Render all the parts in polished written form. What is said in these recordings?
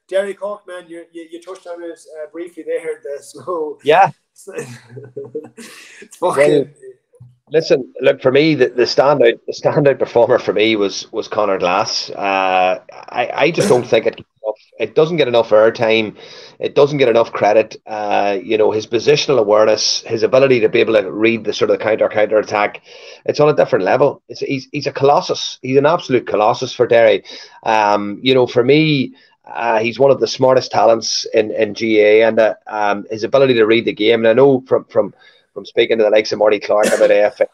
Derry Cork, man, you touched on it briefly there. The slow. Yeah. It's fucking. Listen, look, for me, the standout performer for me was Conor Glass. I just don't think it doesn't get enough airtime. It doesn't get enough credit. His positional awareness, his ability to be able to read the sort of counter attack, it's on a different level. He's a colossus. He's an absolute colossus for Derry. For me, he's one of the smartest talents in GA, and his ability to read the game. And I know from speaking to the likes of Marty Clark about AFL,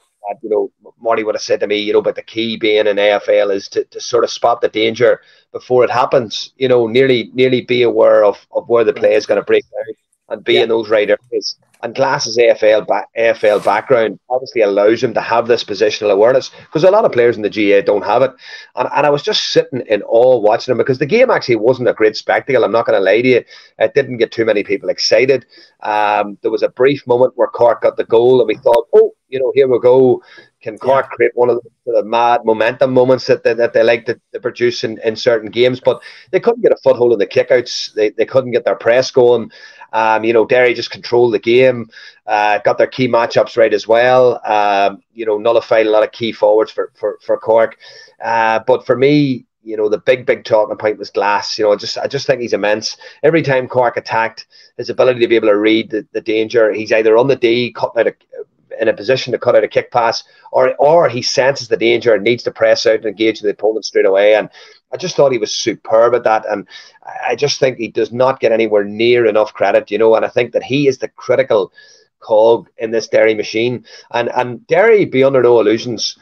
Marty would have said to me, but the key being in AFL is to sort of spot the danger before it happens. Nearly be aware of where the play is going to break down and be in those right areas. And Glass's AFL background obviously allows him to have this positional awareness, because a lot of players in the GA don't have it. And I was just sitting in awe watching him, because the game actually wasn't a great spectacle. I'm not going to lie to you. It didn't get too many people excited. There was a brief moment where Cork got the goal and we thought, here we go. Can Cork create one of the mad momentum moments that they like to produce in certain games? But they couldn't get a foothold in the kickouts. They couldn't get their press going. Derry just controlled the game, got their key matchups right as well. Nullified a lot of key forwards for Cork. But for me, the big talking point was Glass. I just think he's immense. Every time Cork attacked, his ability to be able to read the danger, he's either on the D, cutting out in a position to cut out a kick pass, or he senses the danger and needs to press out and engage the opponent straight away. And I just thought he was superb at that. And I just think he does not get anywhere near enough credit, and I think that he is the critical cog in this Derry machine. And Derry, be under no illusions,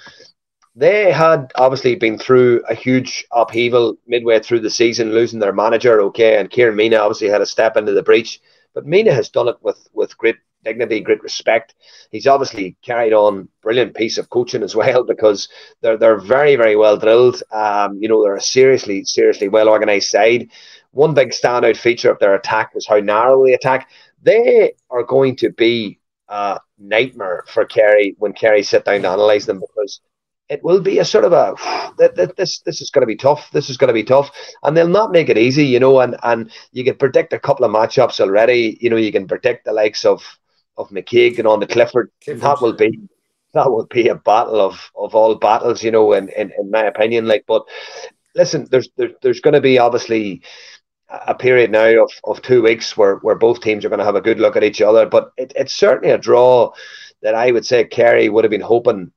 they had obviously been through a huge upheaval midway through the season, losing their manager, and Kieran Mina obviously had a step into the breach. But Mina has done it with great dignity, great respect. He's obviously carried on brilliant piece of coaching as well, because they're very, very well drilled. They're a seriously well organised side. One big standout feature of their attack was how narrow they attack. They are going to be a nightmare for Kerry when Kerry sit down to analyse them, because it will be a sort of this is going to be tough. This is going to be tough, and they'll not make it easy, and you can predict a couple of matchups already. You can predict the likes of McKeag and on the Clifford. That will be a battle of all battles, in my opinion. But listen, there's going to be obviously a period now of 2 weeks where both teams are going to have a good look at each other. But it's certainly a draw that I would say Kerry would have been hoping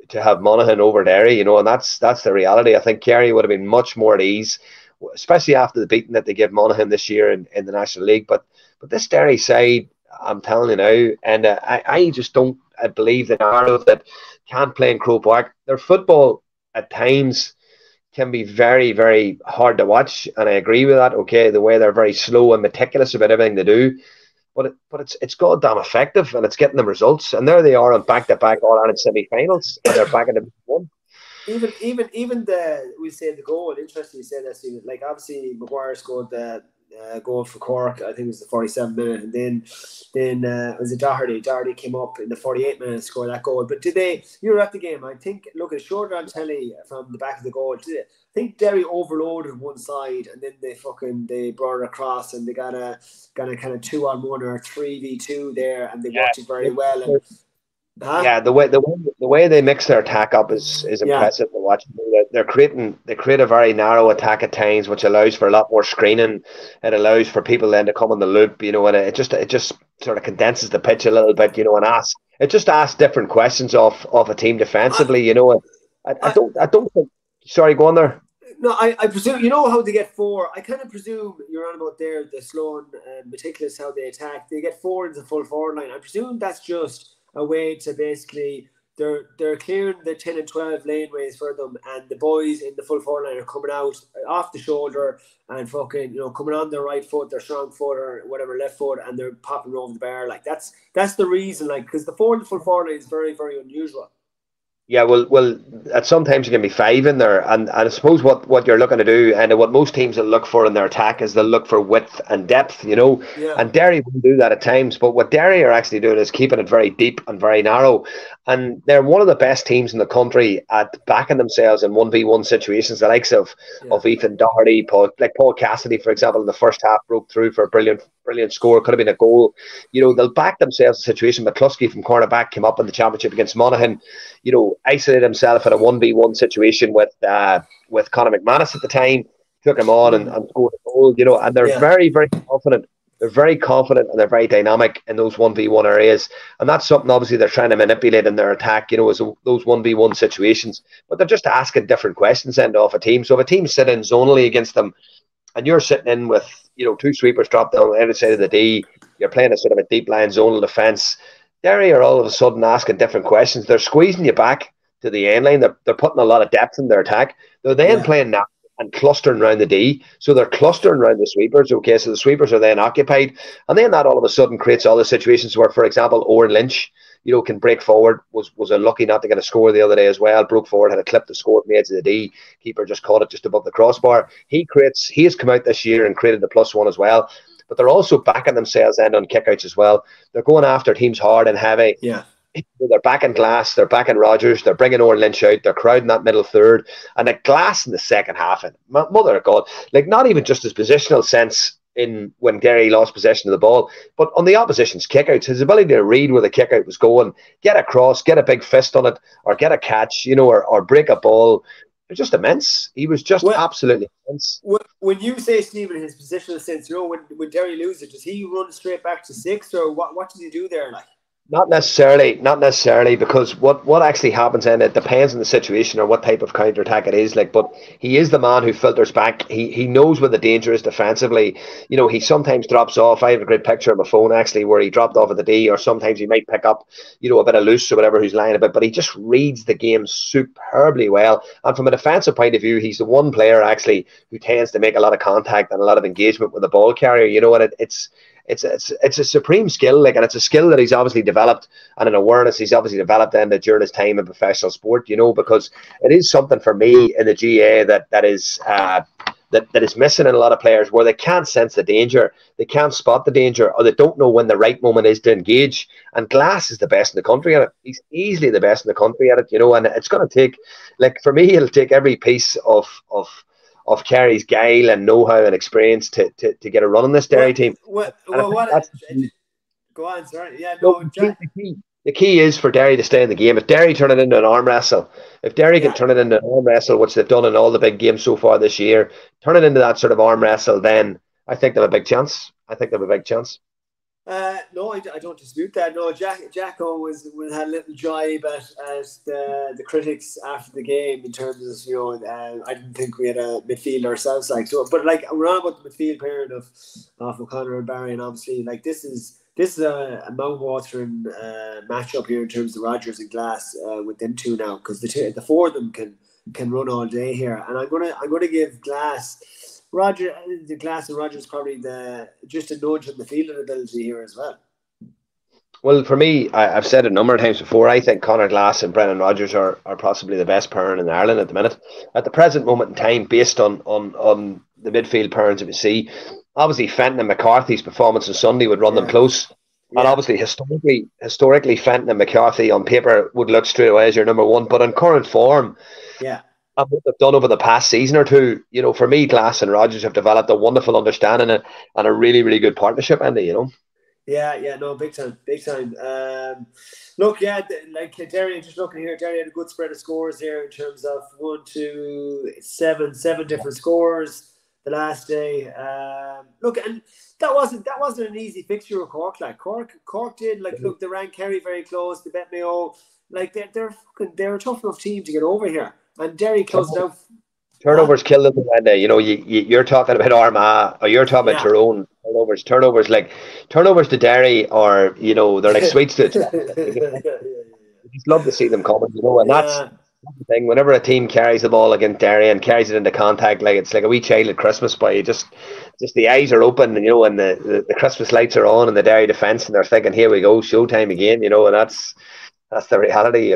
to have Monaghan over Derry, and that's the reality. I think Kerry would have been much more at ease, especially after the beating that they gave Monaghan this year in the National League. But this Derry side, I'm telling you now, and I just don't believe the narrative that can't play in Croke Park. Their football at times can be very, very hard to watch, and I agree with that. The way they're very slow and meticulous about everything they do. But it's goddamn effective, and it's getting them results. And there they are on back-to-back All-Ireland semi-finals, and they're back in Division 1. Even the goal. Interesting you say that, Stephen. Like, obviously Maguire scored the goal for Cork. I think it was the 47th minute, and then it was Doherty. Doherty came up in the 48th minute and scored that goal. But you were at the game. I think, look, it showed on telly from the back of the goal. I think Derry overloaded one side, and then they brought it across, and they got a kind of 2-on-1 or 3v2 there, and they worked it very well. And yeah, the way they mix their attack up is impressive to watch. They create a very narrow attack at times, which allows for a lot more screening. It allows for people then to come on the loop, and it just sort of condenses the pitch a little bit, and asks different questions of a team defensively, I don't think. Sorry, go on there. No, I presume, how they get 4. I kind of presume you're on about there, the slow and meticulous how they attack. They get 4 into the full forward line. I presume that's just a way to basically they're clearing the 10 and 12 laneways for them, and the boys in the full forward line are coming out off the shoulder and coming on their right foot, their strong foot or whatever, left foot, and they're popping over the bar. Like that's the reason, because the full forward line is very, very unusual. Yeah, well, at sometimes you can be five in there, and I suppose what you're looking to do, and what most teams will look for in their attack is they'll look for width and depth, Yeah, and Derry will do that at times. But what Derry are actually doing is keeping it very deep and very narrow, and they're one of the best teams in the country at backing themselves in 1v1 situations. The likes yeah, of Ethan Doherty, Paul Cassidy, for example, in the first half broke through for a brilliant score. Could have been a goal. They'll back themselves in a situation. McCluskey from cornerback came up in the championship against Monaghan, isolated himself in a 1v1 situation with Conor McManus at the time, took him on and scored a goal, and they're yeah, very, very confident. They're very confident and they're very dynamic in those 1v1 areas. And that's something obviously they're trying to manipulate in their attack, is those 1v1 situations. But they're just asking different questions end off a team. So if a team's sitting zonally against them and you're sitting in with, two sweepers dropped down on either side of the D, you're playing a sort of a deep line zonal defence, Derry are all of a sudden asking different questions. They're squeezing you back to the end line. They're putting a lot of depth in their attack. They're then yeah, playing that and clustering around the D. So they're clustering around the sweepers. Okay, so the sweepers are then occupied. And then that all of a sudden creates all the situations where, for example, Owen Lynch, can break forward. Was unlucky not to get a score the other day as well. Broke forward, had a clip to score from the edge of the D. Keeper just caught it just above the crossbar. He has come out this year and created the +1 as well. But they're also backing themselves in on kickouts as well. They're going after teams hard and heavy. yeah. They're backing Glass, they're backing Rogers, they're bringing Owen Lynch out, they're crowding that middle third, and at Glass in the second half, and mother of God, like not even just his positional sense in when Derry lost possession of the ball, but on the opposition's kickouts, his ability to read where the kickout was going, get a cross, get a big fist on it, or get a catch, or break a ball. It was just immense. He was just Well, absolutely immense. when you say Stephen, his positional sense, when Derry loses, does he run straight back to six, or what does he do there? Like, Not necessarily, because what actually happens, and it depends on the situation or what type of counter attack it is. Like, but he is the man who filters back. He knows where the danger is defensively. He sometimes drops off. I have a great picture on my phone actually where he dropped off at the D, or sometimes he might pick up, a bit of loose or whatever who's lying about. But he just reads the game superbly well. And from a defensive point of view, he's the one player actually who tends to make a lot of contact and a lot of engagement with the ball carrier. And it's a supreme skill, like, and it's a skill that he's obviously developed, and an awareness he's obviously developed during his time in professional sport. Because it is something for me in the GA that is missing in a lot of players, where they can't sense the danger, they can't spot the danger, or they don't know when the right moment is to engage. And Glass is the best in the country at it. He's easily the best in the country at it. And it's going to take, like, for me, it'll take every piece of Kerry's guile and know-how and experience to get a run on this Derry team. And I think what? that's the key. Go on, sorry. Yeah, No, no, the key is for Derry to stay in the game. If Derry turn it into an arm wrestle, if Derry can yeah. turn it into an arm wrestle, which they've done in all the big games so far this year, turn it into that sort of arm wrestle, then I think they have a big chance. No, I don't dispute that. No, Jacko had a little jibe at the critics after the game in terms of I didn't think we had a midfield ourselves, like, so, but like we're on about the midfield pairing of O'Connor and Barry, and obviously like this is a mouth-watering matchup here in terms of Rogers and Glass with them two now, because the four of them can run all day here, and I'm gonna give Glass. The Glass and Rogers probably just a nudge in the fielding ability here as well. Well, for me, I've said it a number of times before, I think Conor Glass and Brendan Rodgers are possibly the best pairing in Ireland at the minute. At the present moment in time, based on the midfield pairings that we see, obviously Fenton and McCarthy's performance on Sunday would run them close. And Yeah. obviously, historically, Fenton and McCarthy on paper would look straight away as your number one. But in current form, Yeah. and what they've done over the past season or two, for me, Glass and Rodgers have developed a wonderful understanding and a really, really good partnership, Andy. Yeah, no, big time. Look, like Derry, just looking here, Derry had a good spread of scores here in terms of 1, 2, 7 different scores the last day. Look, and that wasn't an easy fixture with Cork. Like Cork did, like, look, they ran Kerry very close. They bet Mayo. Like they're a tough enough team to get over here, and Derry closed it out. Turnovers kill them, and you're talking about Armagh, or you're talking about Tyrone. Turnovers to Derry, or they're like sweets to. You just love to see them coming, and that's the thing. Whenever a team carries the ball against Derry and carries it into contact, like it's like a wee child at Christmas boy. Just the eyes are open, and the Christmas lights are on in the Derry defence, and they're thinking, "Here we go, showtime again," and that's the reality,